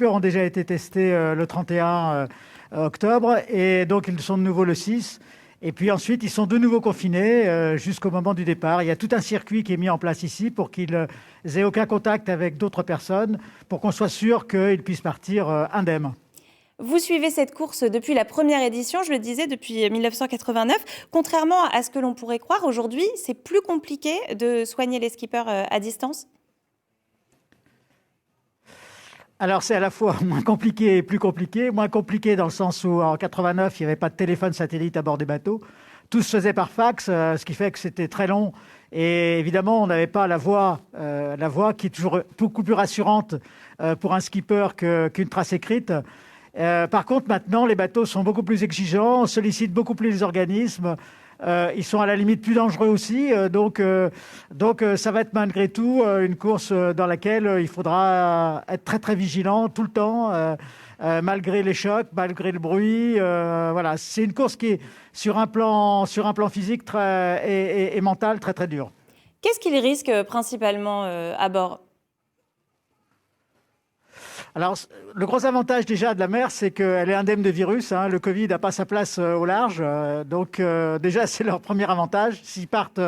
skippers ont déjà été testés le 31 octobre et donc ils sont de nouveau le 6. Et puis ensuite, ils sont de nouveau confinés jusqu'au moment du départ. Il y a tout un circuit qui est mis en place ici pour qu'ils aient aucun contact avec d'autres personnes, pour qu'on soit sûr qu'ils puissent partir indemnes. Vous suivez cette course depuis la première édition, je le disais, depuis 1989. Contrairement à ce que l'on pourrait croire, aujourd'hui, c'est plus compliqué de soigner les skippers à distance? Alors, c'est à la fois moins compliqué et plus compliqué. Moins compliqué dans le sens où, en 89, il n'y avait pas de téléphone satellite à bord des bateaux. Tout se faisait par fax, ce qui fait que c'était très long. Et évidemment, on n'avait pas la voix qui est toujours beaucoup plus rassurante pour un skipper qu'une trace écrite. Par contre, maintenant, les bateaux sont beaucoup plus exigeants, on sollicite beaucoup plus les organismes. Ils sont à la limite plus dangereux aussi. Donc, ça va être malgré tout une course dans laquelle il faudra être très, très vigilant tout le temps, malgré les chocs, malgré le bruit. Voilà. C'est une course qui est sur un plan physique et mental très, très dur. Qu'est-ce qu'ils risquent principalement à bord? Alors, le gros avantage déjà de la mer, c'est qu'elle est indemne de virus. Le Covid n'a pas sa place au large. Donc, déjà, c'est leur premier avantage. S'ils partent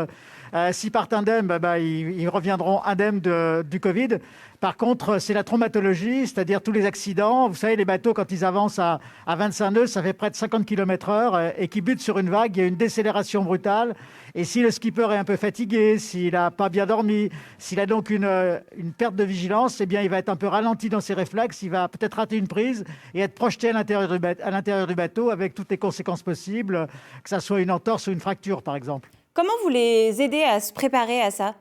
indemnes, ils reviendront indemnes du Covid. Par contre, c'est la traumatologie, c'est-à-dire tous les accidents. Vous savez, les bateaux, quand ils avancent à 25 nœuds, ça fait près de 50 km/h et qui butent sur une vague, il y a une décélération brutale. Et si le skipper est un peu fatigué, s'il n'a pas bien dormi, s'il a donc une perte de vigilance, eh bien, il va être un peu ralenti dans ses réflexes, il va peut-être rater une prise et être projeté à l'intérieur du bateau avec toutes les conséquences possibles, que ça soit une entorse ou une fracture, par exemple. Comment vous les aidez à se préparer à ça?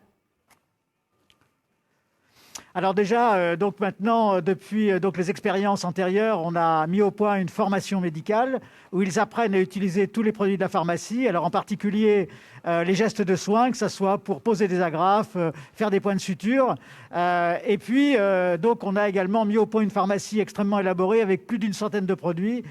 Alors déjà, donc maintenant, depuis les expériences antérieures, on a mis au point une formation médicale où ils apprennent à utiliser tous les produits de la pharmacie, alors en particulier les gestes de soins, que ce soit pour poser des agrafes, faire des points de suture. Et puis, donc, on a également mis au point une pharmacie extrêmement élaborée avec plus d'une centaine de produits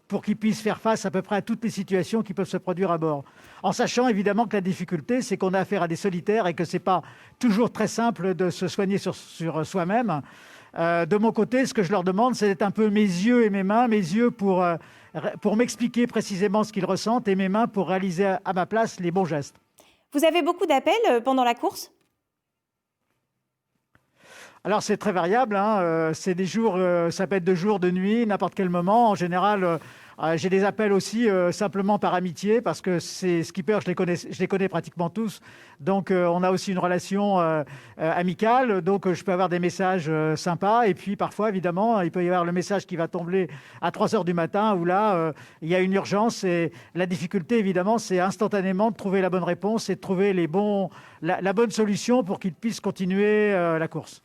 pour qu'ils puissent faire face à peu près à toutes les situations qui peuvent se produire à bord. En sachant évidemment que la difficulté, c'est qu'on a affaire à des solitaires et que ce n'est pas toujours très simple de se soigner sur soi-même. De mon côté, ce que je leur demande, c'est d'être un peu mes yeux et mes mains, mes yeux pour m'expliquer précisément ce qu'ils ressentent et mes mains pour réaliser à ma place les bons gestes. Vous avez beaucoup d'appels pendant la course? Alors c'est très variable, c'est des jours, ça peut être de jour, de nuit, n'importe quel moment. En général, j'ai des appels aussi simplement par amitié parce que ces skippers, je les connais pratiquement tous. Donc on a aussi une relation amicale. Donc je peux avoir des messages sympas et puis parfois évidemment il peut y avoir le message qui va tomber à 3 heures du matin où là il y a une urgence et la difficulté évidemment c'est instantanément de trouver la bonne réponse et de trouver la bonne solution pour qu'ils puissent continuer la course.